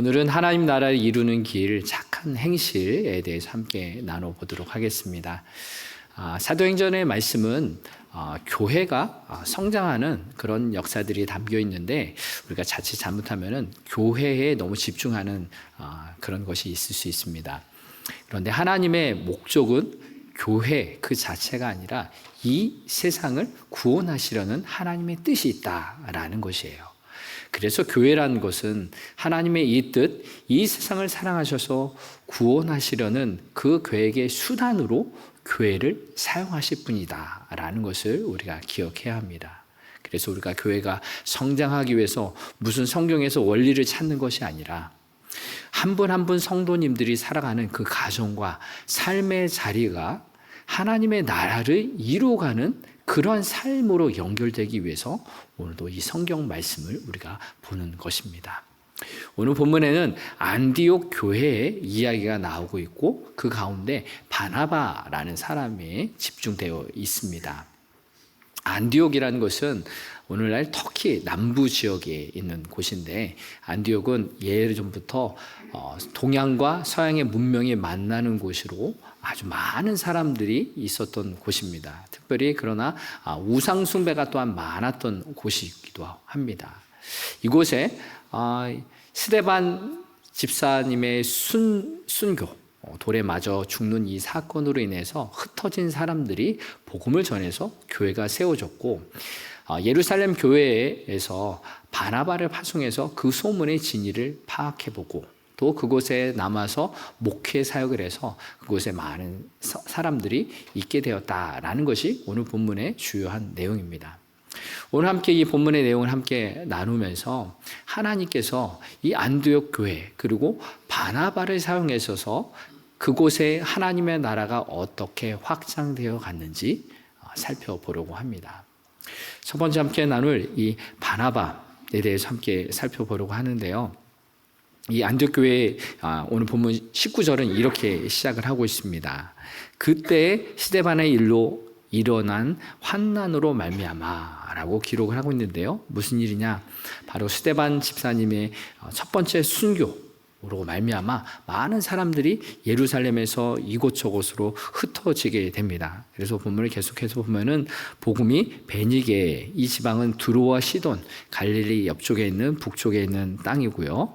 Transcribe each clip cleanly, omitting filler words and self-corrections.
오늘은 하나님 나라를 이루는 길, 착한 행실에 대해서 함께 나눠보도록 하겠습니다. 사도행전의 말씀은 교회가 성장하는 그런 역사들이 담겨 있는데, 우리가 자칫 잘못하면 교회에 너무 집중하는 그런 것이 있을 수 있습니다. 그런데 하나님의 목적은 교회 그 자체가 아니라 이 세상을 구원하시려는 하나님의 뜻이 있다라는 것이에요. 그래서 교회라는 것은 하나님의 이 뜻, 이 세상을 사랑하셔서 구원하시려는 그 계획의 수단으로 교회를 사용하실 분이다 라는 것을 우리가 기억해야 합니다. 그래서 우리가 교회가 성장하기 위해서 무슨 성경에서 원리를 찾는 것이 아니라 한 분 한 분 성도님들이 살아가는 그 가정과 삶의 자리가 하나님의 나라를 이루어가는 그러한 삶으로 연결되기 위해서 오늘도 이 성경 말씀을 우리가 보는 것입니다. 오늘 본문에는 안디옥 교회의 이야기가 나오고 있고, 그 가운데 바나바라는 사람이 집중되어 있습니다. 안디옥이라는 것은 오늘날 터키 남부 지역에 있는 곳인데, 안디옥은 예전부터 동양과 서양의 문명이 만나는 곳으로 아주 많은 사람들이 있었던 곳입니다. 특별히 그러나 우상 숭배가 또한 많았던 곳이기도 합니다. 이곳에 스데반 집사님의 순교, 돌에 맞아 죽는 이 사건으로 인해서 흩어진 사람들이 복음을 전해서 교회가 세워졌고, 예루살렘 교회에서 바나바를 파송해서 그 소문의 진위를 파악해보고, 또 그곳에 남아서 목회 사역을 해서 그곳에 많은 사람들이 있게 되었다라는 것이 오늘 본문의 주요한 내용입니다. 오늘 함께 이 본문의 내용을 함께 나누면서 하나님께서 이 안디옥 교회 그리고 바나바를 사용하셔서 그곳에 하나님의 나라가 어떻게 확장되어 갔는지 살펴보려고 합니다. 첫 번째 함께 나눌 이 바나바에 대해서 함께 살펴보려고 하는데요. 이 안디옥 교회 오늘 본문 19절은 이렇게 시작을 하고 있습니다. 그때 스데반의 일로 일어난 환난으로 말미암아라고 기록을 하고 있는데요. 무슨 일이냐? 바로 스데반 집사님의 첫 번째 순교로 말미암아 많은 사람들이 예루살렘에서 이곳저곳으로 흩어지게 됩니다. 그래서 본문을 계속해서 보면은 복음이 베니게, 이 지방은 두로와 시돈, 갈릴리 옆쪽에 있는 북쪽에 있는 땅이고요.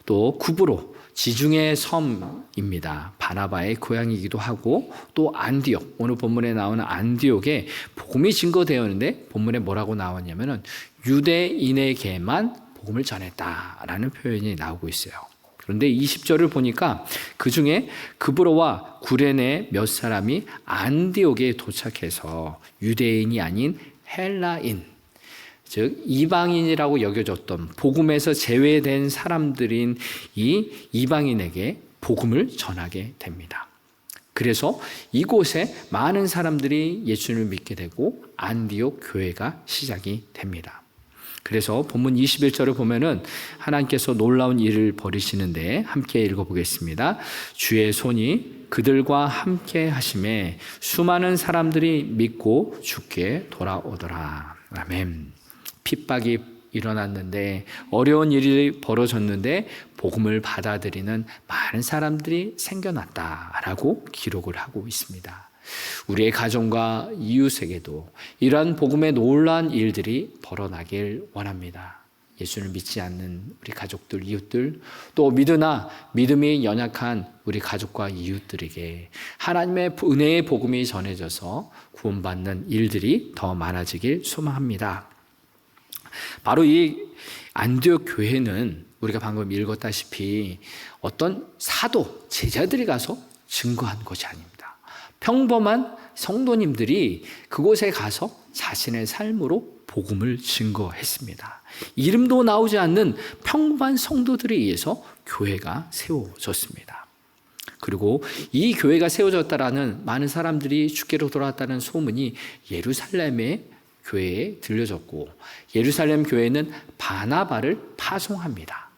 또 구브로, 지중해 섬입니다. 바나바의 고향이기도 하고, 또 안디옥, 오늘 본문에 나오는 안디옥에 복음이 증거되었는데 본문에 뭐라고 나왔냐면은 유대인에게만 복음을 전했다라는 표현이 나오고 있어요. 그런데 20절을 보니까 그 중에 구브로와 구레네 몇 사람이 안디옥에 도착해서 유대인이 아닌 헬라인, 즉 이방인이라고 여겨졌던 복음에서 제외된 사람들인 이 이방인에게 복음을 전하게 됩니다. 그래서 이곳에 많은 사람들이 예수님을 믿게 되고 안디옥 교회가 시작이 됩니다. 그래서 본문 21절을 보면은 하나님께서 놀라운 일을 벌이시는데 함께 읽어보겠습니다. 주의 손이 그들과 함께 하심에 수많은 사람들이 믿고 주께 돌아오더라. 아멘. 핍박이 일어났는데, 어려운 일이 벌어졌는데 복음을 받아들이는 많은 사람들이 생겨났다라고 기록을 하고 있습니다. 우리의 가정과 이웃에게도 이러한 복음의 놀라운 일들이 벌어나길 원합니다. 예수를 믿지 않는 우리 가족들, 이웃들, 또 믿으나 믿음이 연약한 우리 가족과 이웃들에게 하나님의 은혜의 복음이 전해져서 구원받는 일들이 더 많아지길 소망합니다. 바로 이 안디옥 교회는 우리가 방금 읽었다시피 어떤 사도, 제자들이 가서 증거한 것이 아닙니다. 평범한 성도님들이 그곳에 가서 자신의 삶으로 복음을 증거했습니다. 이름도 나오지 않는 평범한 성도들에 의해서 교회가 세워졌습니다. 그리고 이 교회가 세워졌다라는, 많은 사람들이 주께로 돌아왔다는 소문이 예루살렘의 교회에 들려졌고, 예루살렘 교회는 바나바를 파송합니다.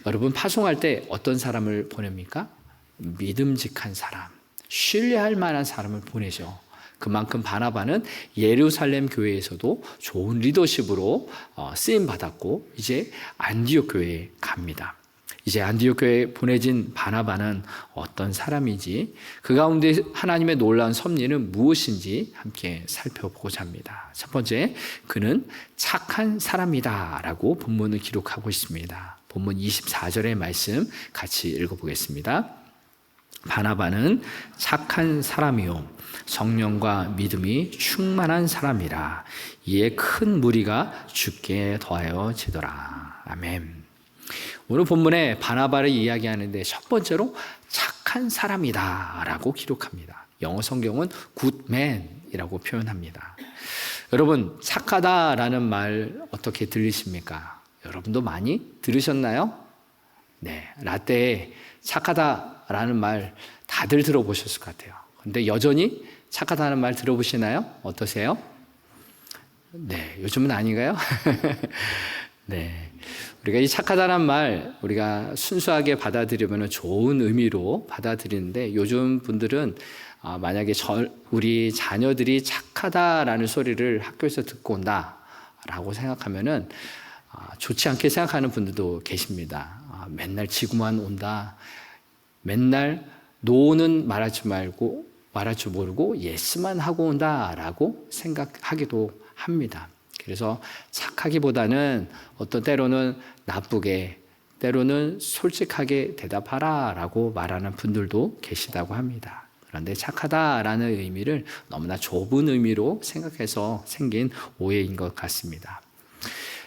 여러분, 파송할 때 어떤 사람을 보냅니까? 믿음직한 사람, 신뢰할 만한 사람을 보내죠. 그만큼 바나바는 예루살렘 교회에서도 좋은 리더십으로 쓰임받았고 이제 안디옥 교회에 갑니다. 이제 안디옥 교회에 보내진 바나바는 어떤 사람인지, 그 가운데 하나님의 놀라운 섭리는 무엇인지 함께 살펴보고자 합니다. 첫 번째, 그는 착한 사람이다 라고 본문을 기록하고 있습니다. 본문 24절의 말씀 같이 읽어보겠습니다. 바나바는 착한 사람이요 성령과 믿음이 충만한 사람이라. 이에 큰 무리가 주께 더하여지더라. 아멘. 오늘 본문에 바나바를 이야기하는데 첫 번째로 착한 사람이다 라고 기록합니다. 영어 성경은 굿맨이라고 표현합니다. 여러분, 착하다라는 말 어떻게 들리십니까? 여러분도 많이 들으셨나요? 네, 라떼에 착하다라는 말 다들 들어보셨을 것 같아요. 근데 여전히 착하다는 말 들어보시나요? 어떠세요? 네, 요즘은 아닌가요? 네. 우리가 이 착하다는 말 우리가 순수하게 받아들이면 좋은 의미로 받아들이는데, 요즘 분들은 만약에 우리 자녀들이 착하다라는 소리를 학교에서 듣고 온다라고 생각하면은 좋지 않게 생각하는 분들도 계십니다. 맨날 지구만 온다. 맨날 노는 말할 줄 모르고 예스만 하고 온다라고 생각하기도 합니다. 그래서 착하기보다는 어떤 때로는 나쁘게, 때로는 솔직하게 대답하라 라고 말하는 분들도 계시다고 합니다. 그런데 착하다라는 의미를 너무나 좁은 의미로 생각해서 생긴 오해인 것 같습니다.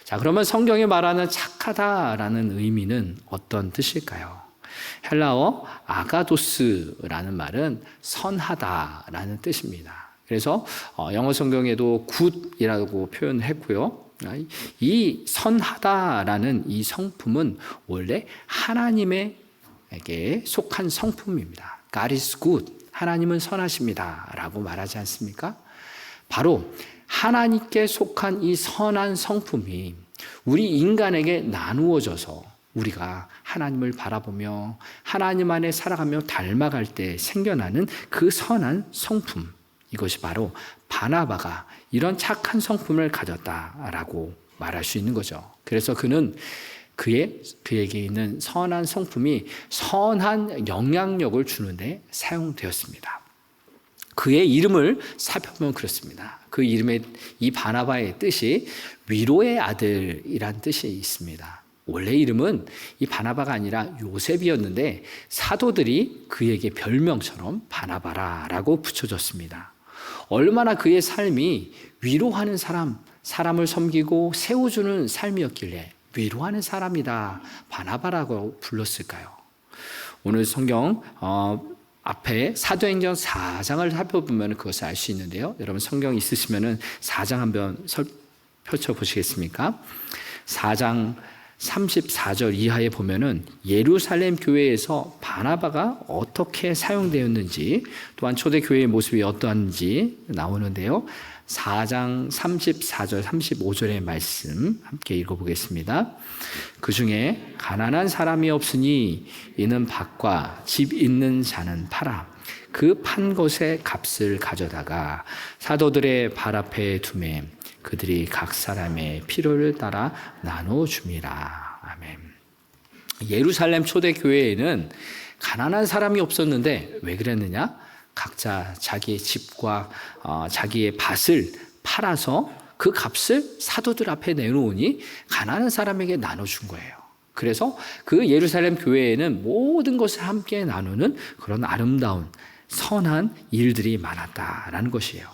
자, 그러면 성경이 말하는 착하다라는 의미는 어떤 뜻일까요? 헬라어 아가도스라는 말은 선하다라는 뜻입니다. 그래서 영어 성경에도 굿이라고 표현했고요. 이 선하다라는 이 성품은 원래 하나님에게 속한 성품입니다. God is good. 하나님은 선하십니다 라고 말하지 않습니까? 바로 하나님께 속한 이 선한 성품이 우리 인간에게 나누어져서 우리가 하나님을 바라보며 하나님 안에 살아가며 닮아갈 때 생겨나는 그 선한 성품, 이것이 바로 바나바가 이런 착한 성품을 가졌다라고 말할 수 있는 거죠. 그래서 그는 그에게 있는 선한 성품이 선한 영향력을 주는데 사용되었습니다. 그의 이름을 살펴보면 그렇습니다. 그 이름의 이 바나바의 뜻이 위로의 아들이란 뜻이 있습니다. 원래 이름은 이 바나바가 아니라 요셉이었는데 사도들이 그에게 별명처럼 바나바라라고 붙여줬습니다. 얼마나 그의 삶이 위로하는 사람을 섬기고 세워주는 삶이었길래 위로하는 사람이다, 바나바라고 불렀을까요? 오늘 성경 앞에 사도행전 4장을 살펴보면 그것을 알 수 있는데요. 여러분 성경 있으시면 4장 한번 펼쳐보시겠습니까? 4장 34절 이하에 보면은 예루살렘 교회에서 바나바가 어떻게 사용되었는지, 또한 초대교회의 모습이 어떠한지 나오는데요. 4장 34절 35절의 말씀 함께 읽어보겠습니다. 그 중에 가난한 사람이 없으니 이는 밭과 집 있는 자는 팔아 그 판 것의 값을 가져다가 사도들의 발 앞에 두매 그들이 각 사람의 필요를 따라 나눠 줍니다. 아멘. 예루살렘 초대교회에는 가난한 사람이 없었는데 왜 그랬느냐? 각자 자기의 집과 자기의 밭을 팔아서 그 값을 사도들 앞에 내놓으니 가난한 사람에게 나눠준 거예요. 그래서 그 예루살렘 교회에는 모든 것을 함께 나누는 그런 아름다운 선한 일들이 많았다라는 것이에요.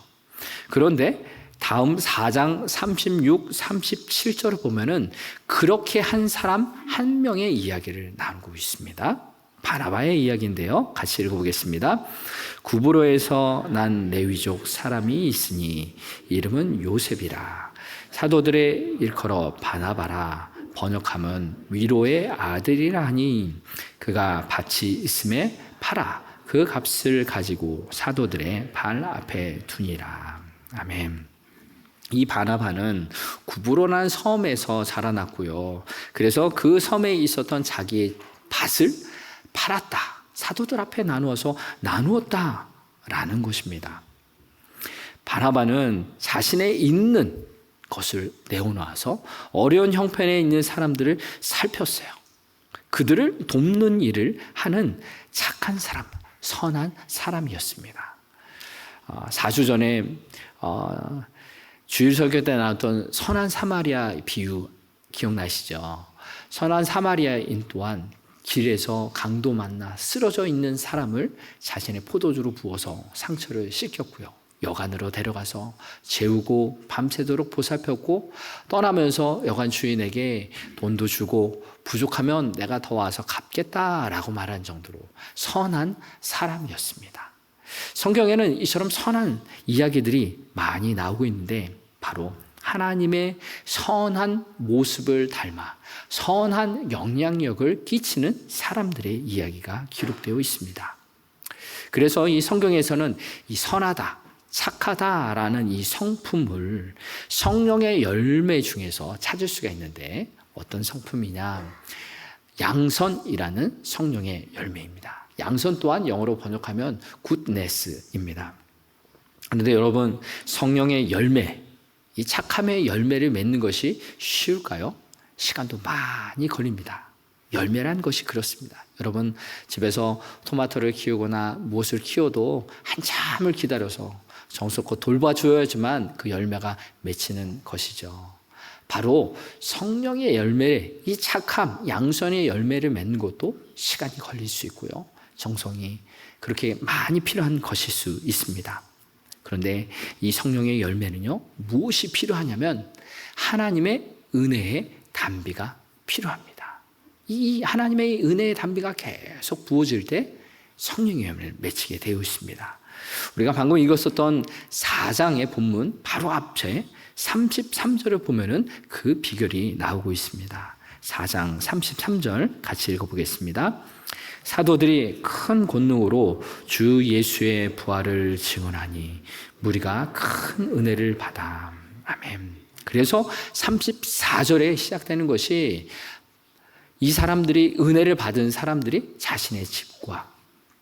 그런데 다음 4장 36, 37절을 보면은 그렇게 한 사람 한 명의 이야기를 나누고 있습니다. 바나바의 이야기인데요. 같이 읽어보겠습니다. 구브로에서 난 레위족 사람이 있으니 이름은 요셉이라. 사도들의 일컬어 바나바라. 번역하면 위로의 아들이라 하니 그가 밭이 있음에 팔아 그 값을 가지고 사도들의 발 앞에 두니라. 아멘. 이 바나바는 구브로라는 섬에서 자라났고요. 그래서 그 섬에 있었던 자기의 밭을 팔았다. 사도들 앞에 나누었다라는 것입니다. 바나바는 자신의 있는 것을 내어놓아서 어려운 형편에 있는 사람들을 살폈어요. 그들을 돕는 일을 하는 착한 사람, 선한 사람이었습니다. 4주 전에 주일 설교 때 나왔던 선한 사마리아 비유 기억나시죠? 선한 사마리아인 또한 길에서 강도 만나 쓰러져 있는 사람을 자신의 포도주로 부어서 상처를 씻겼고요. 여관으로 데려가서 재우고 밤새도록 보살폈고 떠나면서 여관 주인에게 돈도 주고 부족하면 내가 더 와서 갚겠다라고 말한 정도로 선한 사람이었습니다. 성경에는 이처럼 선한 이야기들이 많이 나오고 있는데 바로 하나님의 선한 모습을 닮아 선한 영향력을 끼치는 사람들의 이야기가 기록되어 있습니다. 그래서 이 성경에서는 이 선하다, 착하다라는 이 성품을 성령의 열매 중에서 찾을 수가 있는데 어떤 성품이냐? 양선이라는 성령의 열매입니다. 양선 또한 영어로 번역하면 goodness입니다. 그런데 여러분, 성령의 열매, 이 착함의 열매를 맺는 것이 쉬울까요? 시간도 많이 걸립니다. 열매란 것이 그렇습니다. 여러분, 집에서 토마토를 키우거나 무엇을 키워도 한참을 기다려서 정성껏 돌봐줘야지만 그 열매가 맺히는 것이죠. 바로 성령의 열매, 이 착함, 양선의 열매를 맺는 것도 시간이 걸릴 수 있고요. 정성이 그렇게 많이 필요한 것일 수 있습니다. 그런데 이 성령의 열매는요, 무엇이 필요하냐면 하나님의 은혜의 담비가 필요합니다. 이 하나님의 은혜의 담비가 계속 부어질 때 성령의 열매를 맺히게 되어 있습니다. 우리가 방금 읽었었던 4장의 본문 바로 앞에 33절을 보면은 그 비결이 나오고 있습니다. 4장 33절 같이 읽어보겠습니다. 사도들이 큰 권능으로 주 예수의 부활을 증언하니 무리가 큰 은혜를 받아. 아멘. 그래서 34절에 시작되는 것이 이 사람들이 은혜를 받은 사람들이 자신의 집과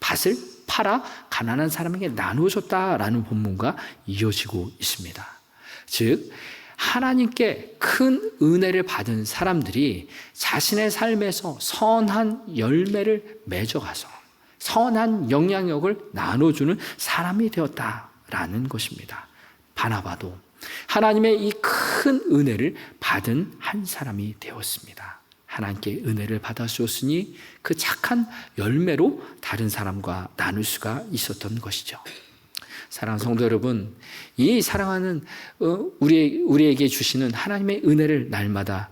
밭을 팔아 가난한 사람에게 나누어줬다라는 본문과 이어지고 있습니다. 즉 하나님께 큰 은혜를 받은 사람들이 자신의 삶에서 선한 열매를 맺어가서 선한 영향력을 나눠주는 사람이 되었다라는 것입니다. 바나바도 하나님의 이 큰 은혜를 받은 한 사람이 되었습니다. 하나님께 은혜를 받아주었으니 그 착한 열매로 다른 사람과 나눌 수가 있었던 것이죠. 사랑하는 성도 여러분, 이 사랑하는 우리에게 주시는 하나님의 은혜를 날마다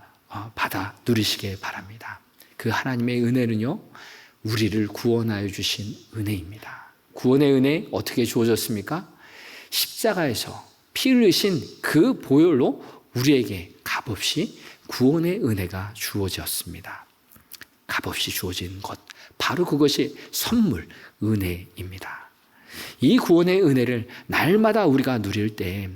받아 누리시길 바랍니다. 그 하나님의 은혜는요, 우리를 구원하여 주신 은혜입니다. 구원의 은혜 어떻게 주어졌습니까? 십자가에서 피 흘리신 그 보혈로 우리에게 값없이 구원의 은혜가 주어졌습니다. 값없이 주어진 것, 바로 그것이 선물, 은혜입니다. 이 구원의 은혜를 날마다 우리가 누릴 때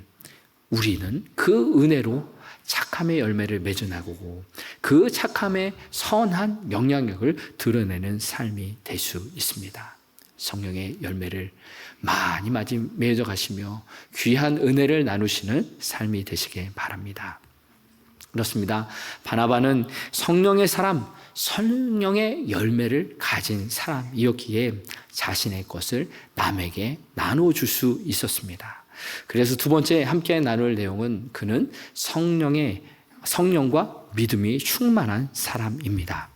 우리는 그 은혜로 착함의 열매를 맺어나가고 그 착함의 선한 영향력을 드러내는 삶이 될 수 있습니다. 성령의 열매를 많이 맺어가시며 귀한 은혜를 나누시는 삶이 되시길 바랍니다. 그렇습니다. 바나바는 성령의 사람, 성령의 열매를 가진 사람이었기에 자신의 것을 남에게 나눠줄 수 있었습니다. 그래서 두 번째 함께 나눌 내용은 그는 성령과 믿음이 충만한 사람입니다.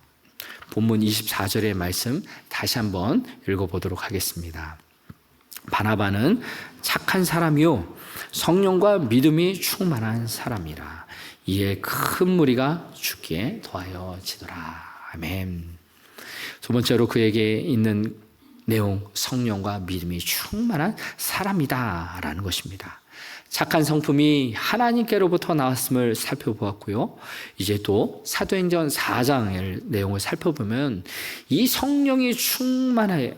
본문 24절의 말씀 다시 한번 읽어보도록 하겠습니다. 바나바는 착한 사람이요 성령과 믿음이 충만한 사람이라. 이에 큰 무리가 주께 더하여 지더라. 아멘. 두 번째로 그에게 있는 내용, 성령과 믿음이 충만한 사람이다라는 것입니다. 착한 성품이 하나님께로부터 나왔음을 살펴보았고요. 이제 또 사도행전 4장의 내용을 살펴보면 이 성령이 충만했을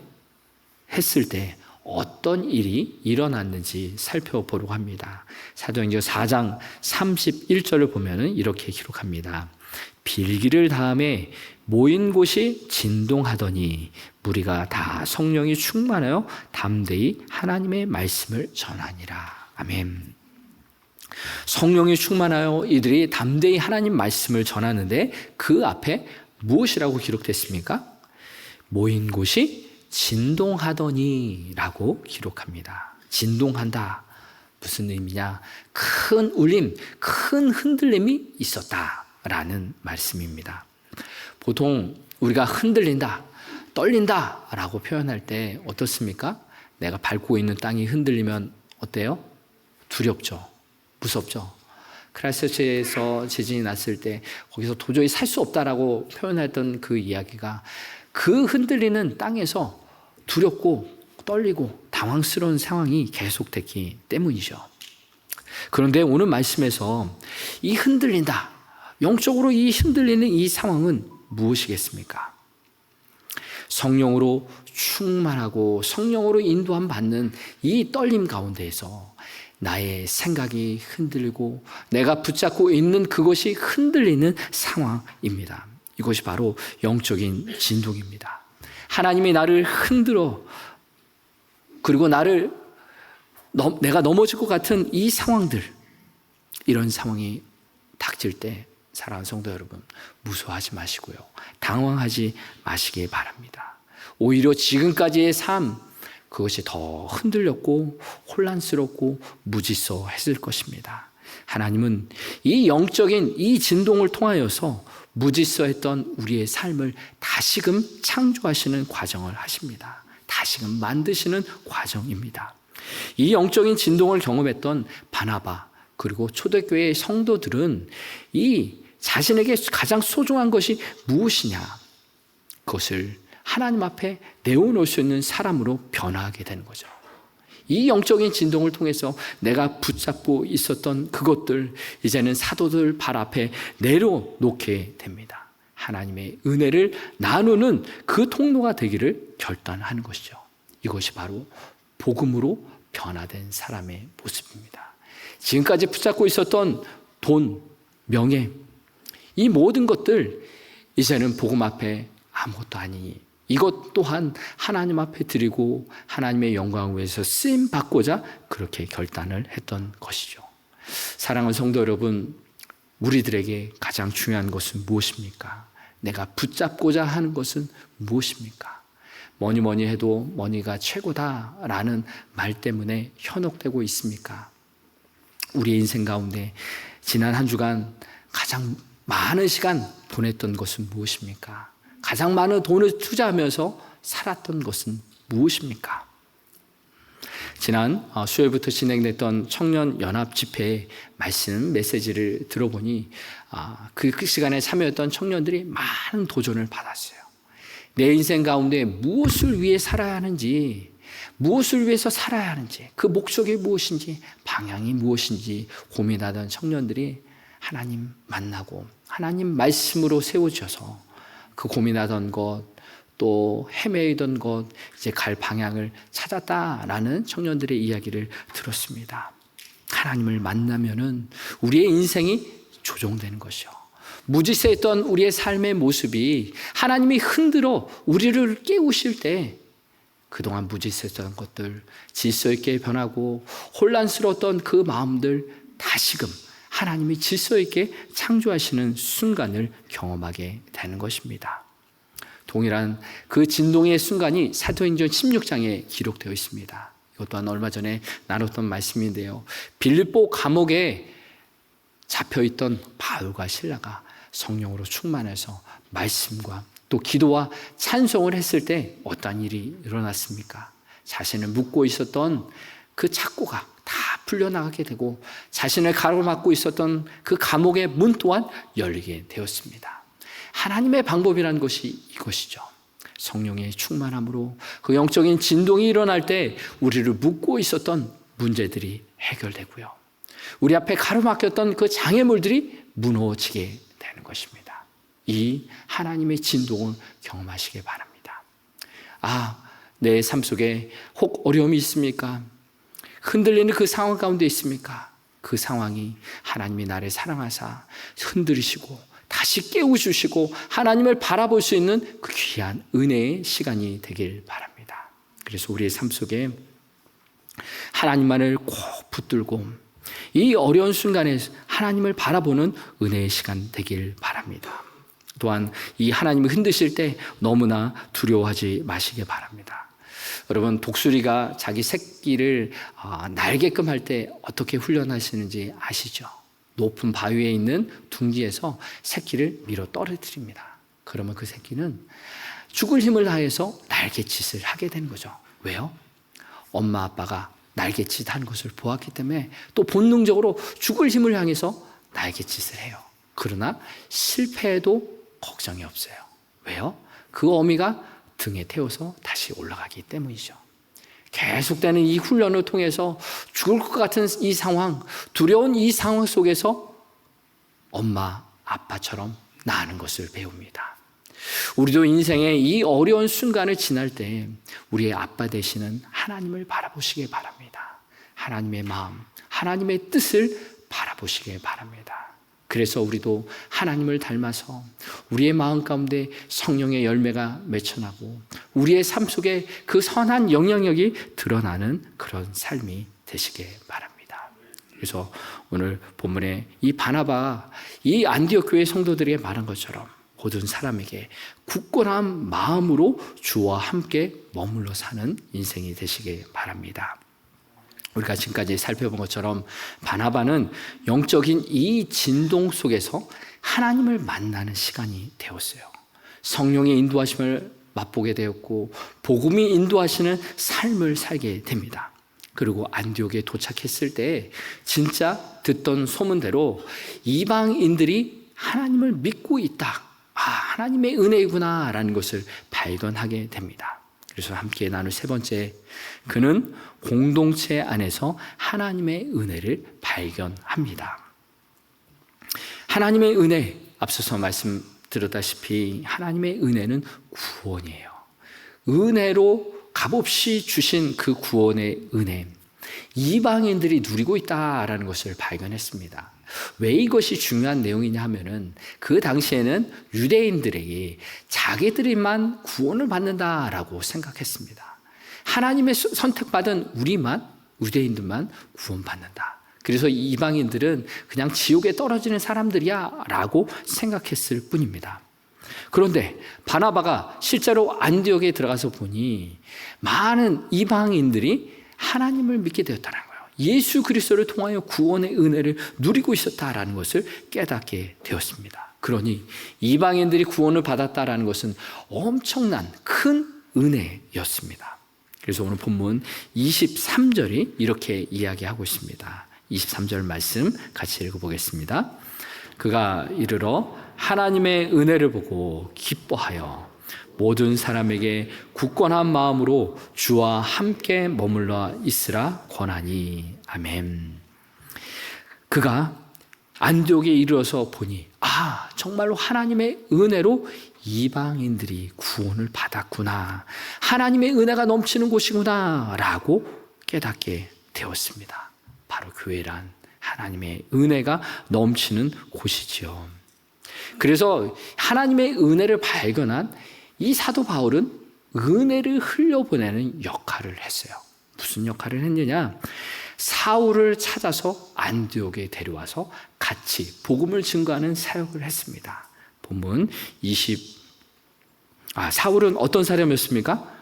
때 어떤 일이 일어났는지 살펴보려고 합니다. 사도행전 4장 31절을 보면 이렇게 기록합니다. 빌기를 다음에 모인 곳이 진동하더니 무리가 다 성령이 충만하여 담대히 하나님의 말씀을 전하니라. 아멘. 성령이 충만하여 이들이 담대히 하나님 말씀을 전하는데 그 앞에 무엇이라고 기록됐습니까? 모인 곳이 진동하더니 라고 기록합니다. 진동한다. 무슨 의미냐? 큰 울림, 큰 흔들림이 있었다라는 말씀입니다. 보통 우리가 흔들린다, 떨린다 라고 표현할 때 어떻습니까? 내가 밟고 있는 땅이 흔들리면 어때요? 두렵죠. 무섭죠. 크라이스처치에서 지진이 났을 때 거기서 도저히 살 수 없다라고 표현했던 그 이야기가 그 흔들리는 땅에서 두렵고 떨리고 당황스러운 상황이 계속됐기 때문이죠. 그런데 오늘 말씀에서 이 흔들린다, 영적으로 이 흔들리는 이 상황은 무엇이겠습니까? 성령으로 충만하고 성령으로 인도함 받는 이 떨림 가운데에서 나의 생각이 흔들리고 내가 붙잡고 있는 그것이 흔들리는 상황입니다. 이것이 바로 영적인 진동입니다. 하나님이 나를 흔들어 그리고 내가 넘어질 것 같은 이 상황들, 이런 상황이 닥칠 때 사랑하는 성도 여러분, 무서워하지 마시고요, 당황하지 마시기 바랍니다. 오히려 지금까지의 삶, 그것이 더 흔들렸고 혼란스럽고 무질서했을 것입니다. 하나님은 이 영적인 이 진동을 통하여서 무질서했던 우리의 삶을 다시금 창조하시는 과정을 하십니다. 다시금 만드시는 과정입니다. 이 영적인 진동을 경험했던 바나바 그리고 초대교회의 성도들은 이 자신에게 가장 소중한 것이 무엇이냐, 그것을 하나님 앞에 내어놓을 수 있는 사람으로 변화하게 되는 거죠. 이 영적인 진동을 통해서 내가 붙잡고 있었던 그것들, 이제는 사도들 발 앞에 내려놓게 됩니다. 하나님의 은혜를 나누는 그 통로가 되기를 결단하는 것이죠. 이것이 바로 복음으로 변화된 사람의 모습입니다. 지금까지 붙잡고 있었던 돈, 명예, 이 모든 것들 이제는 복음 앞에 아무것도 아니니 이것 또한 하나님 앞에 드리고 하나님의 영광을 위해서 쓰임 받고자 그렇게 결단을 했던 것이죠. 사랑하는 성도 여러분, 우리들에게 가장 중요한 것은 무엇입니까? 내가 붙잡고자 하는 것은 무엇입니까? 뭐니 해도 머니가 최고다라는 말 때문에 현혹되고 있습니까? 우리의 인생 가운데 지난 한 주간 가장 많은 시간 보냈던 것은 무엇입니까? 가장 많은 돈을 투자하면서 살았던 것은 무엇입니까? 지난 수요일부터 진행됐던 청년 연합 집회의 말씀 메시지를 들어보니 그 시간에 참여했던 청년들이 많은 도전을 받았어요. 내 인생 가운데 무엇을 위해 살아야 하는지, 무엇을 위해서 살아야 하는지, 그 목적이 무엇인지, 방향이 무엇인지 고민하던 청년들이 하나님 만나고 하나님 말씀으로 세워져서 그 고민하던 것, 또 헤매이던 것, 이제 갈 방향을 찾았다라는 청년들의 이야기를 들었습니다. 하나님을 만나면은 우리의 인생이 조정되는 것이요. 무질서했던 우리의 삶의 모습이 하나님이 흔들어 우리를 깨우실 때 그동안 무질서했던 것들, 질서 있게 변하고 혼란스러웠던 그 마음들 다시금 하나님이 질서 있게 창조하시는 순간을 경험하게 되는 것입니다. 동일한 그 진동의 순간이 사도행전 16장에 기록되어 있습니다. 이것 또한 얼마 전에 나눴던 말씀인데요. 빌립보 감옥에 잡혀있던 바울과 실라가 성령으로 충만해서 말씀과 또 기도와 찬송을 했을 때 어떤 일이 일어났습니까? 자신을 묶고 있었던 그 착고가 다 풀려나가게 되고 자신을 가로막고 있었던 그 감옥의 문 또한 열리게 되었습니다. 하나님의 방법이라는 것이 이것이죠. 성령의 충만함으로 그 영적인 진동이 일어날 때 우리를 묶고 있었던 문제들이 해결되고요. 우리 앞에 가로막혔던 그 장애물들이 무너지게 되는 것입니다. 이 하나님의 진동을 경험하시기 바랍니다. 내 삶 속에 혹 어려움이 있습니까? 흔들리는 그 상황 가운데 있습니까? 그 상황이 하나님이 나를 사랑하사 흔들으시고 다시 깨우주시고 하나님을 바라볼 수 있는 그 귀한 은혜의 시간이 되길 바랍니다. 그래서 우리의 삶 속에 하나님만을 꼭 붙들고 이 어려운 순간에 하나님을 바라보는 은혜의 시간 되길 바랍니다. 또한 이 하나님이 흔드실 때 너무나 두려워하지 마시기 바랍니다. 여러분, 독수리가 자기 새끼를 날게끔 할 때 어떻게 훈련하시는지 아시죠? 높은 바위에 있는 둥지에서 새끼를 밀어 떨어뜨립니다. 그러면 그 새끼는 죽을 힘을 다해서 날갯짓을 하게 되는 거죠. 왜요? 엄마 아빠가 날갯짓 하는 것을 보았기 때문에 또 본능적으로 죽을 힘을 향해서 날갯짓을 해요. 그러나 실패해도 걱정이 없어요. 왜요? 그 어미가 등에 태워서 다시 올라가기 때문이죠. 계속되는 이 훈련을 통해서 죽을 것 같은 이 상황, 두려운 이 상황 속에서 엄마, 아빠처럼 나는 것을 배웁니다. 우리도 인생의 이 어려운 순간을 지날 때 우리의 아빠 되시는 하나님을 바라보시기 바랍니다. 하나님의 마음, 하나님의 뜻을 바라보시기 바랍니다. 그래서 우리도 하나님을 닮아서 우리의 마음 가운데 성령의 열매가 맺혀나고 우리의 삶 속에 그 선한 영향력이 드러나는 그런 삶이 되시길 바랍니다. 그래서 오늘 본문에 이 바나바, 이 안디옥 교회 성도들에게 말한 것처럼 모든 사람에게 굳건한 마음으로 주와 함께 머물러 사는 인생이 되시길 바랍니다. 우리가 지금까지 살펴본 것처럼 바나바는 영적인 이 진동 속에서 하나님을 만나는 시간이 되었어요. 성령의 인도하심을 맛보게 되었고 복음이 인도하시는 삶을 살게 됩니다. 그리고 안디옥에 도착했을 때 진짜 듣던 소문대로 이방인들이 하나님을 믿고 있다. 하나님의 은혜이구나 라는 것을 발견하게 됩니다. 그래서 함께 나눌 세 번째, 그는 공동체 안에서 하나님의 은혜를 발견합니다. 하나님의 은혜, 앞서서 말씀드렸다시피 하나님의 은혜는 구원이에요. 은혜로 값없이 주신 그 구원의 은혜, 이방인들이 누리고 있다라는 것을 발견했습니다. 왜 이것이 중요한 내용이냐 하면은 그 당시에는 유대인들에게 자기들만 구원을 받는다라고 생각했습니다. 하나님의 선택받은 우리만, 유대인들만 구원받는다. 그래서 이방인들은 그냥 지옥에 떨어지는 사람들이야 라고 생각했을 뿐입니다. 그런데 바나바가 실제로 안디옥에 들어가서 보니 많은 이방인들이 하나님을 믿게 되었다는 거예요. 예수 그리스도를 통하여 구원의 은혜를 누리고 있었다라는 것을 깨닫게 되었습니다. 그러니 이방인들이 구원을 받았다라는 것은 엄청난 큰 은혜였습니다. 그래서 오늘 본문 23절이 이렇게 이야기하고 있습니다. 23절 말씀 같이 읽어보겠습니다. 그가 이르러 하나님의 은혜를 보고 기뻐하여 모든 사람에게 굳건한 마음으로 주와 함께 머물러 있으라 권하니. 아멘. 그가 안디옥에 이르러서 보니 정말로 하나님의 은혜로 이방인들이 구원을 받았구나, 하나님의 은혜가 넘치는 곳이구나 라고 깨닫게 되었습니다. 바로 교회란 하나님의 은혜가 넘치는 곳이지요. 그래서 하나님의 은혜를 발견한 이 사도 바울은 은혜를 흘려보내는 역할을 했어요. 무슨 역할을 했느냐? 사울을 찾아서 안디옥에 데려와서 같이 복음을 증거하는 사역을 했습니다. 본문 사울은 어떤 사람이었습니까?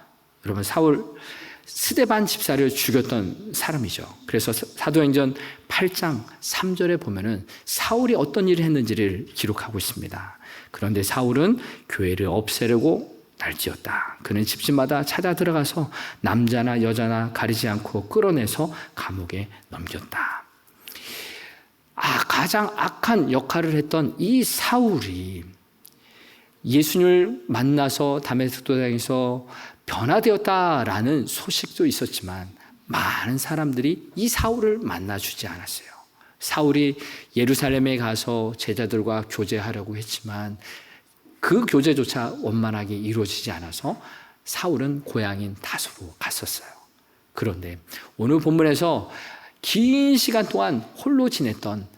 여러분, 사울 스데반 집사를 죽였던 사람이죠. 그래서 사도행전 8장 3절에 보면은 사울이 어떤 일을 했는지를 기록하고 있습니다. 그런데 사울은 교회를 없애려고 날뛰었다. 그는 집집마다 찾아 들어가서 남자나 여자나 가리지 않고 끌어내서 감옥에 넘겼다. 가장 악한 역할을 했던 이 사울이 예수님을 만나서 다메섹도상에서 변화되었다라는 소식도 있었지만 많은 사람들이 이 사울을 만나주지 않았어요. 사울이 예루살렘에 가서 제자들과 교제하려고 했지만 그 교제조차 원만하게 이루어지지 않아서 사울은 고향인 다소로 갔었어요. 그런데 오늘 본문에서 긴 시간 동안 홀로 지냈던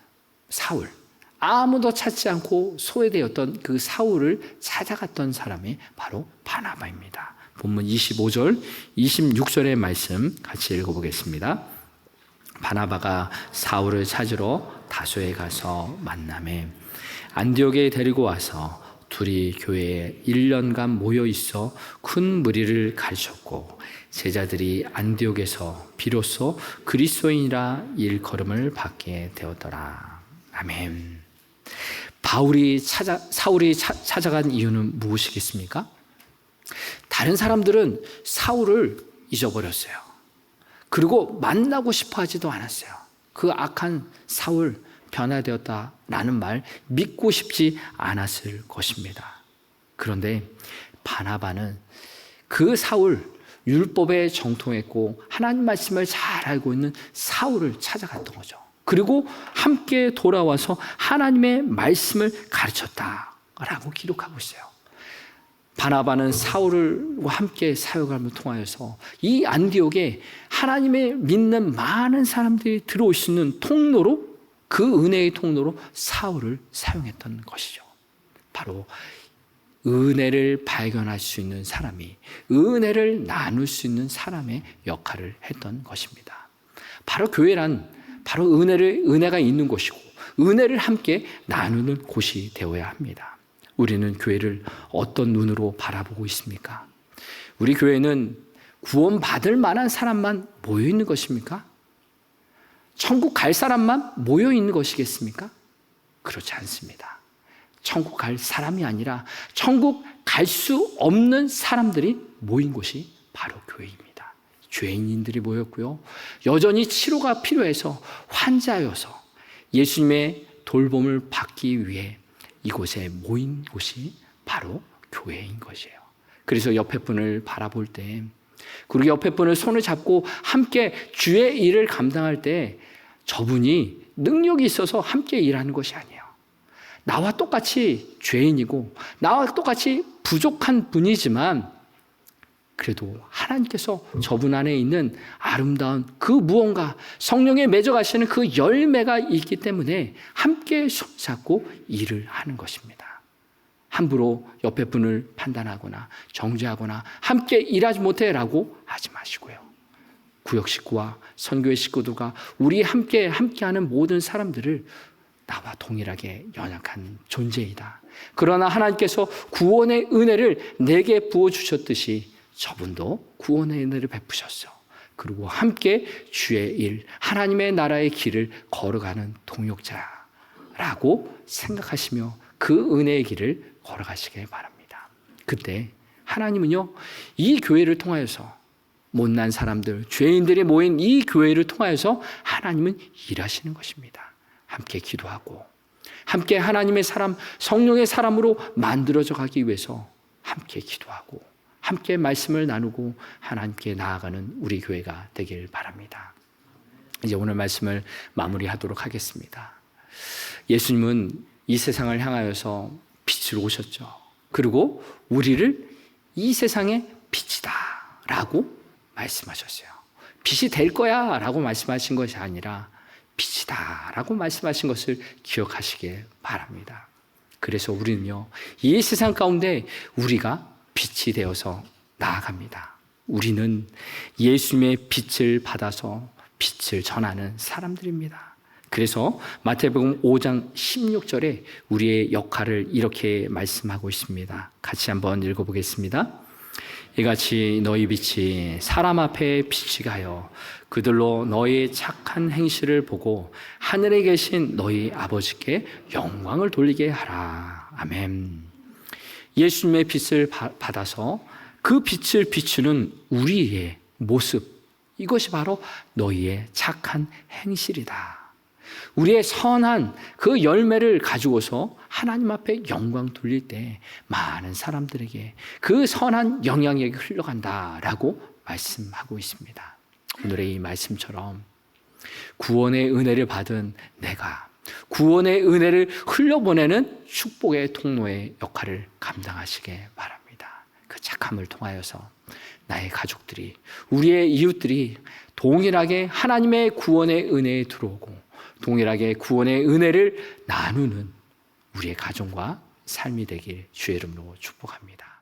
사울, 아무도 찾지 않고 소외되었던 그 사울을 찾아갔던 사람이 바로 바나바입니다. 본문 25절, 26절의 말씀 같이 읽어보겠습니다. 바나바가 사울을 찾으러 다소에 가서 만나매 안디옥에 데리고 와서 둘이 교회에 1년간 모여 있어 큰 무리를 가르쳤고 제자들이 안디옥에서 비로소 그리스도인이라 일컬음을 받게 되었더라. 아멘. 사울이 찾아간 이유는 무엇이겠습니까? 다른 사람들은 사울을 잊어버렸어요. 그리고 만나고 싶어 하지도 않았어요. 그 악한 사울 변화되었다라는 말 믿고 싶지 않았을 것입니다. 그런데 바나바는 그 사울, 율법에 정통했고 하나님 말씀을 잘 알고 있는 사울을 찾아갔던 거죠. 그리고 함께 돌아와서 하나님의 말씀을 가르쳤다라고 기록하고 있어요. 바나바는 사울과 함께 사역함을 통하여서 이 안디옥에 하나님의 믿는 많은 사람들이 들어올 수 있는 통로로, 그 은혜의 통로로 사울을 사용했던 것이죠. 바로 은혜를 발견할 수 있는 사람이 은혜를 나눌 수 있는 사람의 역할을 했던 것입니다. 바로 교회란 바로 은혜가 있는 곳이고 은혜를 함께 나누는 곳이 되어야 합니다. 우리는 교회를 어떤 눈으로 바라보고 있습니까? 우리 교회는 구원받을 만한 사람만 모여 있는 것입니까? 천국 갈 사람만 모여 있는 것이겠습니까? 그렇지 않습니다. 천국 갈 사람이 아니라 천국 갈 수 없는 사람들이 모인 곳이 바로 교회입니다. 죄인들이 모였고요. 여전히 치료가 필요해서 환자여서 예수님의 돌봄을 받기 위해 이곳에 모인 곳이 바로 교회인 것이에요. 그래서 옆에 분을 바라볼 때, 그리고 옆에 분을 손을 잡고 함께 주의 일을 감당할 때 저분이 능력이 있어서 함께 일하는 것이 아니에요. 나와 똑같이 죄인이고 나와 똑같이 부족한 분이지만 그래도 하나님께서 저분 안에 있는 아름다운 그 무언가, 성령에 맺어가시는 그 열매가 있기 때문에 함께 손잡고 일을 하는 것입니다. 함부로 옆에 분을 판단하거나 정죄하거나 함께 일하지 못해라고 하지 마시고요. 구역 식구와 선교회 식구들과 우리 함께하는 모든 사람들을 나와 동일하게 연약한 존재이다. 그러나 하나님께서 구원의 은혜를 내게 부어주셨듯이 저분도 구원의 은혜를 베푸셨어. 그리고 함께 주의 일, 하나님의 나라의 길을 걸어가는 동역자라고 생각하시며 그 은혜의 길을 걸어가시길 바랍니다. 그때 하나님은요, 이 교회를 통하여서 못난 사람들, 죄인들이 모인 이 교회를 통하여서 하나님은 일하시는 것입니다. 함께 기도하고 함께 하나님의 사람, 성령의 사람으로 만들어져 가기 위해서 함께 기도하고 함께 말씀을 나누고 하나님께 나아가는 우리 교회가 되길 바랍니다. 이제 오늘 말씀을 마무리하도록 하겠습니다. 예수님은 이 세상을 향하여서 빛으로 오셨죠. 그리고 우리를 이 세상의 빛이다 라고 말씀하셨어요. 빛이 될 거야 라고 말씀하신 것이 아니라 빛이다 라고 말씀하신 것을 기억하시길 바랍니다. 그래서 우리는요, 이 세상 가운데 우리가 빛이 되어서 나아갑니다. 우리는 예수님의 빛을 받아서 빛을 전하는 사람들입니다. 그래서 마태복음 5장 16절에 우리의 역할을 이렇게 말씀하고 있습니다. 같이 한번 읽어보겠습니다. 이같이 너희 빛이 사람 앞에 빛이 가요 그들로 너희 착한 행실을 보고 하늘에 계신 너희 아버지께 영광을 돌리게 하라. 아멘. 예수님의 빛을 받아서 그 빛을 비추는 우리의 모습, 이것이 바로 너희의 착한 행실이다. 우리의 선한 그 열매를 가지고서 하나님 앞에 영광 돌릴 때 많은 사람들에게 그 선한 영향력이 흘러간다라고 말씀하고 있습니다. 오늘의 이 말씀처럼 구원의 은혜를 받은 내가 구원의 은혜를 흘려보내는 축복의 통로의 역할을 감당하시게 바랍니다. 그 착함을 통하여서 나의 가족들이, 우리의 이웃들이 동일하게 하나님의 구원의 은혜에 들어오고 동일하게 구원의 은혜를 나누는 우리의 가정과 삶이 되길 주의 이름으로 축복합니다.